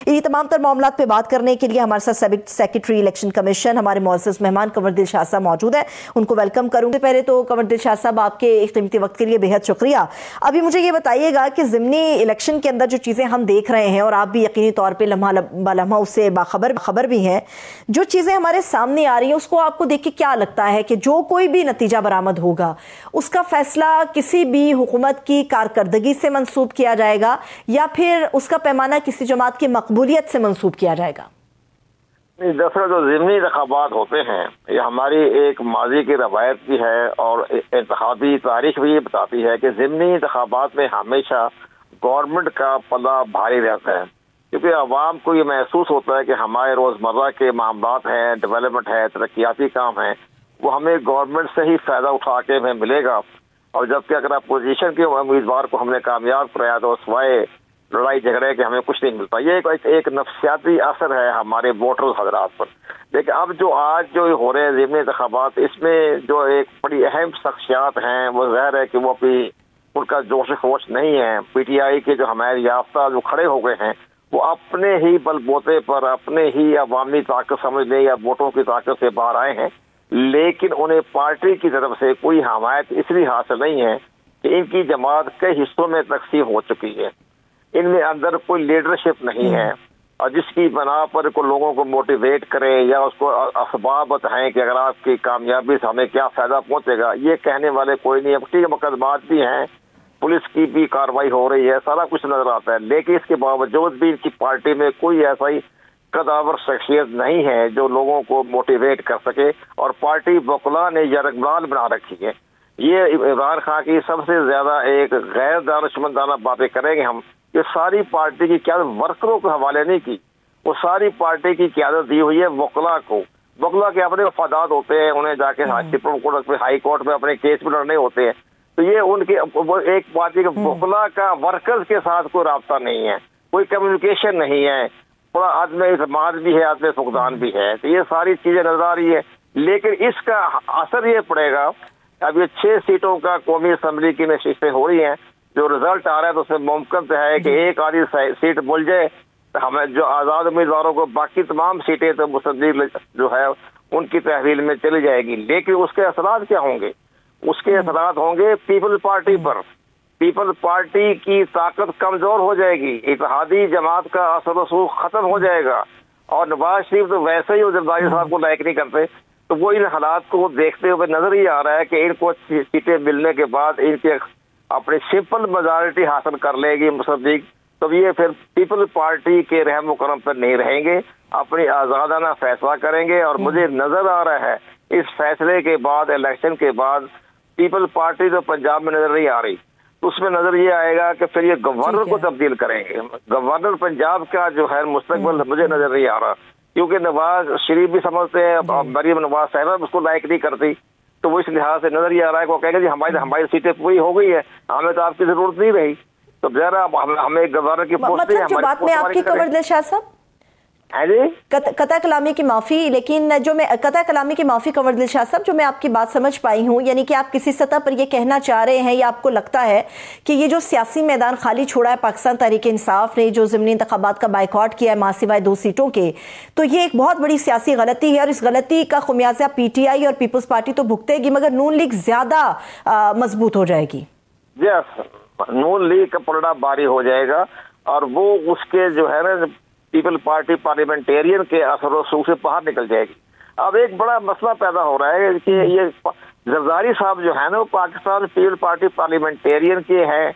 یہ تمام تر معاملات پہ بات کرنے کے لیے ہمارے ساتھ سیکریٹری الیکشن کمیشن ہمارے معزز مہمان کنور دل شاہ صاحب موجود ہیں، ان کو ویلکم کروں گے۔ پہلے تو کنور دل شاہ صاحب آپ کے قیمتی وقت کے لیے بے حد شکریہ۔ ابھی مجھے یہ بتائیے گا کہ ضمنی الیکشن کے اندر جو چیزیں ہم دیکھ رہے ہیں، اور آپ بھی یقینی طور پہ لمحہ بلمحہ اس سے باخبر بھی ہیں، جو چیزیں ہمارے سامنے آ رہی ہیں اس کو آپ کو دیکھ کے کیا لگتا ہے کہ جو کوئی بھی نتیجہ برآمد ہوگا اس کا فیصلہ کسی بھی حکومت کی کارکردگی سے منسوب کیا جائے گا یا پھر اس کا پیمانہ کسی جماعت کی مقبولیت سے منسوب کیا جائے گا؟ دراصل جو ضمنی انتخابات ہوتے ہیں یہ ہماری ایک ماضی کی روایت بھی ہے، اور انتخابی تاریخ بھی یہ بتاتی ہے کہ ضمنی انتخابات میں ہمیشہ گورنمنٹ کا پلہ بھاری رہتا ہے، کیونکہ عوام کو یہ محسوس ہوتا ہے کہ ہمارے روزمرہ کے معاملات ہیں، ڈیولپمنٹ ہے، ترقیاتی کام ہیں، وہ ہمیں گورنمنٹ سے ہی فائدہ اٹھا کے ہمیں ملے گا۔ اور جبکہ اگر اپوزیشن کے امیدوار کو ہم نے کامیاب کرایا تو سوائے لڑائی جھگڑے کہ ہمیں کچھ نہیں ملتا۔ یہ ایک نفسیاتی اثر ہے ہمارے ووٹر حضرات پر۔ لیکن اب جو آج جو ہو رہے ہیں ضمنی انتخابات، اس میں جو ایک بڑی اہم شخصیات ہیں وہ ظاہر ہے کہ وہ اپنی ان کا جوش و خروش نہیں ہے۔ پی ٹی آئی کے جو ہمارے یافتہ جو کھڑے ہو گئے ہیں وہ اپنے ہی بل بوتے پر اپنے ہی عوامی طاقت سمجھ لیں یا ووٹوں کی طاقت سے باہر آئے ہیں، لیکن انہیں پارٹی کی طرف سے کوئی حمایت اس لیے حاصل نہیں ہے کہ ان کی جماعت کئی حصوں میں تقسیم ہو چکی ہے، ان میں اندر کوئی لیڈرشپ نہیں ہے، اور جس کی بنا پر کو لوگوں کو موٹیویٹ کرے یا اس کو اسباب بتائیں کہ اگر آپ کی کامیابی سے ہمیں کیا فائدہ پہنچے گا، یہ کہنے والے کوئی نہیں ہے۔ ٹھیک ہے، مقدمات بھی ہیں، پولیس کی بھی کاروائی ہو رہی ہے، سارا کچھ نظر آتا ہے، لیکن اس کے باوجود بھی ان کی پارٹی میں کوئی ایسا ہی قداور شخصیت نہیں ہے جو لوگوں کو موٹیویٹ کر سکے، اور پارٹی وکلا نے یرغمال بنا رکھی ہے۔ یہ عمران خان کی سب سے زیادہ ایک غیر دانشمندانہ باتیں کریں گے ہم کہ ساری پارٹی کی قیادت ورکروں کے حوالے نہیں کی، وہ ساری پارٹی کی قیادت دی ہوئی ہے وکلا کو۔ وکلا کے اپنے مفادات ہوتے ہیں، انہیں جا کے سپریم کورٹ میں، ہائی کورٹ میں اپنے کیس بھی لڑنے ہوتے ہیں، تو یہ ان کے ایک بات ہے کہ وکلا کا ورکرز کے ساتھ کوئی رابطہ نہیں ہے، کوئی کمیونیکیشن نہیں ہے، تھوڑا عدم اعتماد بھی ہے، عدم فقدان بھی ہے، تو یہ ساری چیزیں نظر آ رہی ہے۔ لیکن اس کا اثر یہ پڑے گا، اب یہ 6 سیٹوں کا قومی اسمبلی کی نشستیں ہو رہی ہیں، جو رزلٹ آ رہا ہے تو اس میں ممکن تو ہے کہ ایک آدھی سیٹ مل جائے تو ہمیں جو آزاد امیدواروں کو باقی تمام سیٹیں تو مسلم جو ہے ان کی تحویل میں چلی جائے گی۔ لیکن اس کے اثرات کیا ہوں گے؟ اس کے اثرات ہوں گے پیپل پارٹی پر۔ پیپل پارٹی کی طاقت کمزور ہو جائے گی، اتحادی جماعت کا اثر و رسوخ ختم ہو جائے گا، اور نواز شریف تو ویسے ہی زرداری صاحب کو لائق نہیں کرتے، تو وہ ان حالات کو دیکھتے ہوئے نظر ہی آ رہا ہے کہ ان کو سیٹیں ملنے کے بعد ان کے اپنی سمپل میجارٹی حاصل کر لے گی مصدق، تو یہ پھر پیپل پارٹی کے رحم و کرم پر نہیں رہیں گے، اپنی آزادانہ فیصلہ کریں گے۔ اور مجھے نظر آ رہا ہے اس فیصلے کے بعد، الیکشن کے بعد، پیپل پارٹی تو پنجاب میں نظر نہیں آ رہی، اس میں نظر یہ آئے گا کہ پھر یہ گورنر کو تبدیل کریں گے۔ گورنر پنجاب کا جو ہے مستقبل مجھے نظر نہیں آ رہا، کیونکہ نواز شریف بھی سمجھتے ہیں، مریم نواز صاحبہ اس کو لائق نہیں کرتی، تو وہ اس لحاظ سے نظر یہ آ رہا ہے کہ وہ کہیں گے جی ہماری سیٹیں پوری ہو گئی ہے، ہمیں تو آپ کی ضرورت نہیں رہی، تو ذرا ہمیں گورنر کی پوسٹ مطلب جو بات میں آپ کی کنور دل شاہ صاحب قطع کلامی کی معافی، لیکن جو میں قطع کلامی کی معافی کنور دل شاہ صاحب، جو میں آپ کی بات سمجھ پائی ہوں، یعنی کہ آپ کسی سطح پر یہ کہنا چاہ رہے ہیں یا آپ کو لگتا ہے کہ یہ جو سیاسی میدان خالی چھوڑا ہے پاکستان تحریک انصاف نے، جو ضمنی انتخابات کا بائیکاٹ کیا ہے ماں سوائے 2 سیٹوں کے، تو یہ ایک بہت بڑی سیاسی غلطی ہے، اور اس غلطی کا خمیازہ پی ٹی آئی اور پیپلز پارٹی تو بھگتے گی، مگر نون لیگ زیادہ مضبوط ہو جائے گی؟ یس، نون لیگ کا پلڑا باری ہو جائے گا، اور وہ اس کے جو ہے نا پیپل پارٹی پارلیمنٹیرین کے اثر و رسوخ سے باہر نکل جائے گی۔ اب ایک بڑا مسئلہ پیدا ہو رہا ہے کہ یہ زرداری صاحب جو ہے نا وہ پاکستان پیپل پارٹی پارلیمنٹیرین کے ہیں،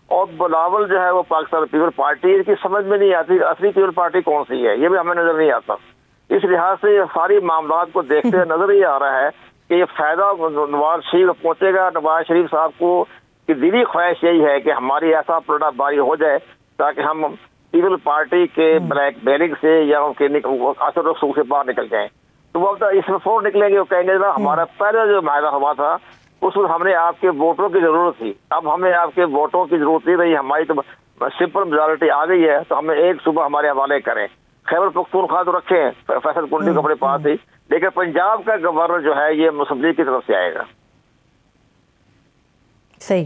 اور بلاول جو ہے وہ پاکستان پیپل پارٹی کی، سمجھ میں نہیں آتی اصلی پیپل پارٹی کون سی ہے، یہ بھی ہمیں نظر نہیں آتا۔ اس لحاظ سے یہ ساری معاملات کو دیکھتے ہوئے نظر ہی آ رہا ہے کہ یہ فائدہ نواز شریف پہنچے گا۔ نواز شریف صاحب کو کی دلی خواہش یہی ہے کہ ہماری ایسا پلڑا باری ہو جائے تاکہ ہم پیپل پارٹی کے بلیک بیلنگ سے یا ان کے اثر و رسوخ سے باہر نکل جائیں، تو وہ اس میں فور نکلیں گے، وہ کہیں گے نا ہمارا پہلے جو معاہدہ ہوا تھا اس وقت ہم نے آپ کے ووٹوں کی ضرورت تھی، اب ہمیں آپ کے ووٹوں کی ضرورت نہیں رہی، ہماری تو سمپل میجارٹی آ گئی ہے، تو ہمیں ایک صوبہ ہمارے حوالے کریں۔ خیبر پختونخوا تو رکھیں فیصل کنڈی کو اپنے پاس ہی، لیکن پنجاب کا گورنر جو ہے یہ مسلم لیگ کی طرف سے آئے گا۔ صحیح۔